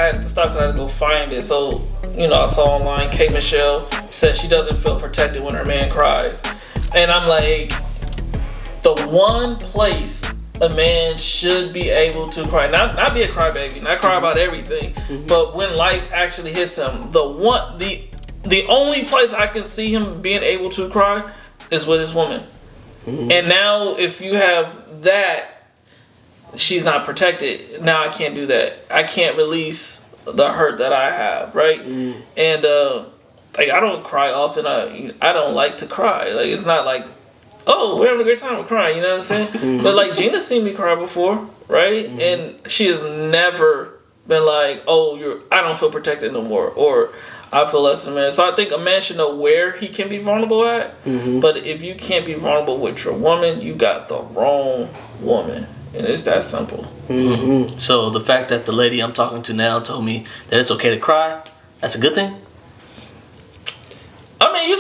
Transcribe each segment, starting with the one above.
had to stop because I had to go find it. So, I saw online K. Michelle said she doesn't feel protected when her man cries. And I'm like, the one place a man should be able to cry, not be a crybaby, not cry about everything, but when life actually hits him, the only place I can see him being able to cry is with his woman. And now if you have that, she's not protected. Now I can't do that. I can't release the hurt that I have, right? And like, I don't cry often. I don't like to cry. Like, it's not like, oh, we're having a great time, we're crying, you know what I'm saying? But like, Gina's seen me cry before, right? And she has never been like, oh, I don't feel protected no more, or I feel less than a man. So I think a man should know where he can be vulnerable at. But if you can't be vulnerable with your woman, you got the wrong woman. And it's that simple. So the fact that the lady I'm talking to now told me that it's okay to cry, that's a good thing? You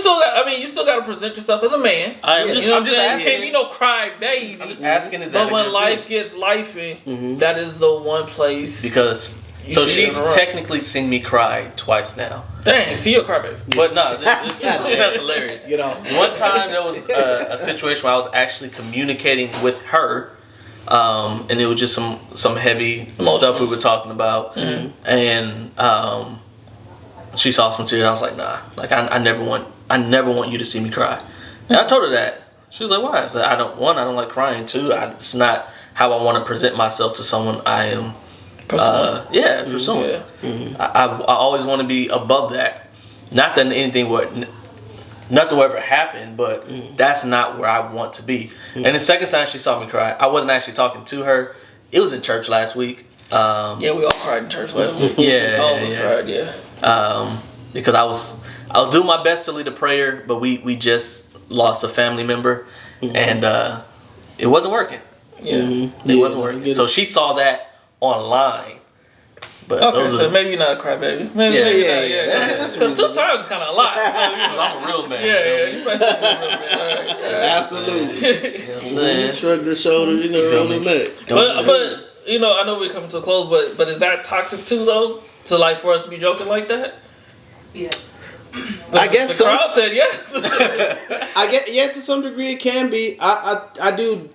still got to present yourself as a man. I'm just asking. You can't be no cry baby. I'm just asking, is that But when life gets lifey, that is the one place. Because so she's technically seen me cry twice now. Dang, see, you're a crybaby. But no, that's hilarious. One time there was a situation where I was actually communicating with her, and it was just some heavy stuff we were talking about, and she saw some tears. I was like, nah, like I never want you to see me cry. And I told her that. She was like, why? I said, I don't like crying. Two, it's not how I want to present myself to someone I am. Pursuing. I always want to be above that. Not that nothing will ever happen, but that's not where I want to be. And the second time she saw me cry, I wasn't actually talking to her. It was in church last week. We all cried in church last week. All of us cried. Because I was doing my best to lead a prayer, but we just lost a family member, and it wasn't working. It wasn't working. So she saw that online. But so maybe you're not a crybaby. Maybe not. Because 2 times is kind of a lot. So, I'm a real man. You might still be a real man. Absolutely. Shrug the shoulders, roll the neck. But I know we're coming to a close, but is that toxic too, though? To like for us to be joking like that? Yes. I guess the crowd said yes. To some degree it can be. I do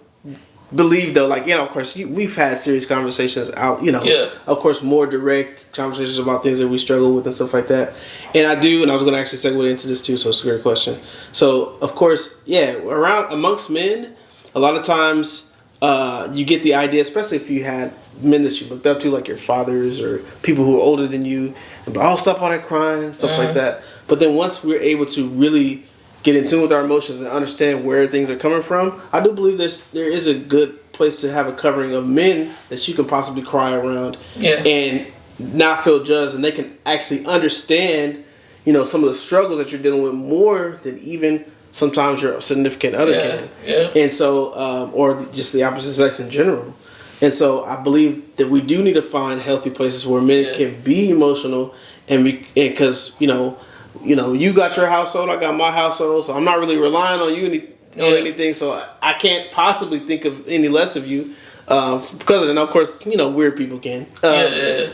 believe though, like, of course we've had serious conversations out, of course more direct conversations about things that we struggle with and stuff like that. And I was going to actually segue into this too, so it's a great question. So of course, around amongst men, a lot of times you get the idea, especially if you had men that you looked up to, like your fathers or people who are older than you, and stop all that crying, stuff like that. But then once we're able to really get in tune with our emotions and understand where things are coming from, I do believe there is a good place to have a covering of men that you can possibly cry around and not feel judged, and they can actually understand, some of the struggles that you're dealing with more than even sometimes your significant other can. And so, or just the opposite sex in general. And so I believe that we do need to find healthy places where men can be emotional, and because you got your household, I got my household, so I'm not really relying on you on anything. So I can't possibly think of any less of you because of that. Now, of course, weird people can. But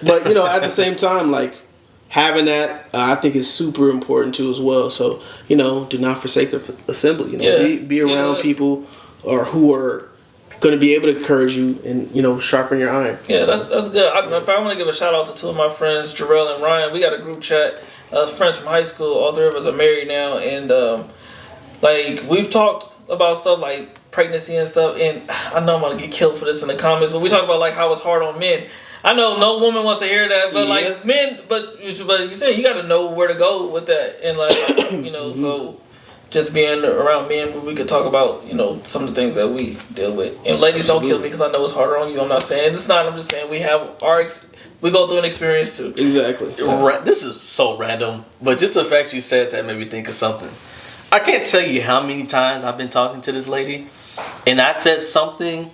at the same time, like having that, I think is super important too as well. So do not forsake the assembly. Be around people who are going to be able to encourage you and sharpen your iron. That's good. If I want to give a shout out to 2 of my friends, Jarrell and Ryan, we got a group chat. Friends from high school. All 3 of us are married now, and we've talked about stuff like pregnancy and stuff. And I know I'm gonna get killed for this in the comments, but we talk about like how it's hard on men. I know no woman wants to hear that, but like men, but you said you got to know where to go with that, and like so. Just being around men, we could talk about, some of the things that we deal with. And ladies, don't kill me because I know it's harder on you. I'm not saying it's not. I'm just saying we go through an experience too. Exactly. This is so random, but just the fact you said that made me think of something. I can't tell you how many times I've been talking to this lady, and I said something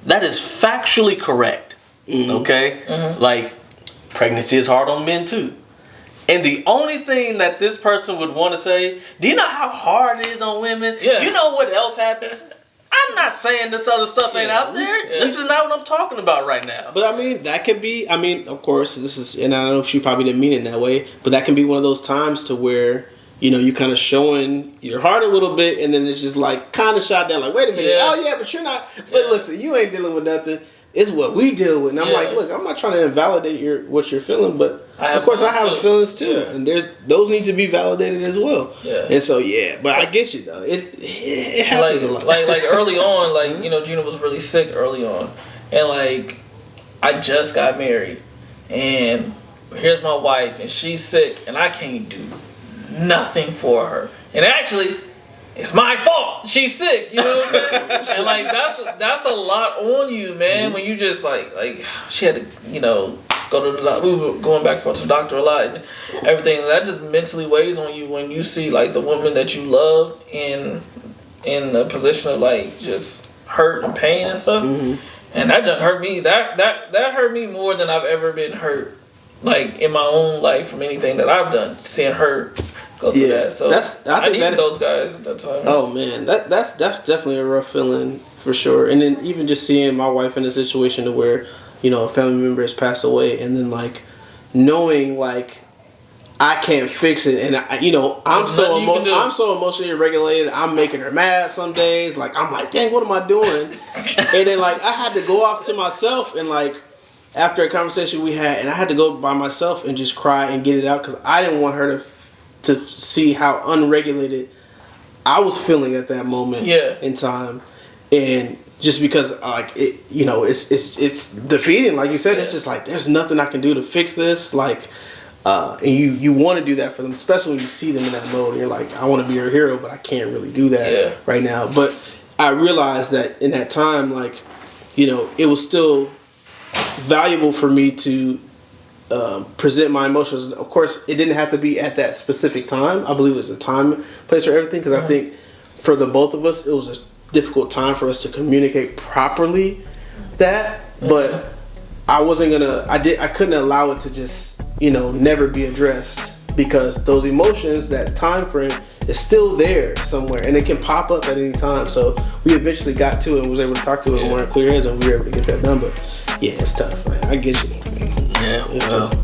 that is factually correct. Okay? Like, pregnancy is hard on men too. And the only thing that this person would want to say, do you know how hard it is on women? Yeah. You know what else happens? I I'm not saying this other stuff ain't out there. Yeah. This is not what I'm talking about right now. But I mean, that could be. I mean, of course, this is, and I don't know if she probably didn't mean it that way, but that can be one of those times to where, you know, you kind of showing your heart a little bit, and then it's just like kind of shot down. Like, wait a minute, oh yeah, but you're not. But listen, you ain't dealing with nothing. It's what we deal with. And I'm like, look, I'm not trying to invalidate what you're feeling, but of course I have feelings too, and those need to be validated as well. Yeah. And so but I get you though. It happens a lot. Like early on, like you know, Gina was really sick early on, and like I just got married, and here's my wife, and she's sick, and I can't do nothing for her, and actually. It's my fault. She's sick. You know what I'm saying? And like that's a lot on you, man. When you just like she had to, you know, go to the doctor. We were going back and forth to the doctor a lot and everything. That just mentally weighs on you when you see like the woman that you love in a position of like just hurt and pain and stuff. And that just hurt me. That hurt me more than I've ever been hurt, like in my own life from anything that I've done. Seeing her go through that. So I needed those guys at that time. Oh man, that's definitely a rough feeling for sure. And then even just seeing my wife in a situation to where, you know, a family member has passed away, and then like knowing like I can't fix it, and I'm so emotionally regulated. I'm making her mad some days. Like I'm like, dang, what am I doing? And then like I had to go off to myself and like. After a conversation we had, and I had to go by myself and just cry and get it out because I didn't want her to see how unregulated I was feeling at that moment in time, and just because like it, you know, it's defeating, like you said. It's just like there's nothing I can do to fix this, like, and you want to do that for them, especially when you see them in that mode. And you're like, I want to be your hero, but I can't really do that right now. But I realized that in that time, like, you know, it was still valuable for me to present my emotions. Of course, it didn't have to be at that specific time. I believe it was a time, place for everything, because I think for the both of us, it was a difficult time for us to communicate properly that. But I wasn't gonna. I couldn't allow it to just, you know, never be addressed, because those emotions, that time frame, is still there somewhere, and it can pop up at any time. So we eventually got to it and was able to talk to it more in clear heads, and we were able to get that done. But yeah, it's tough, man. I get you. Yeah, it's tough.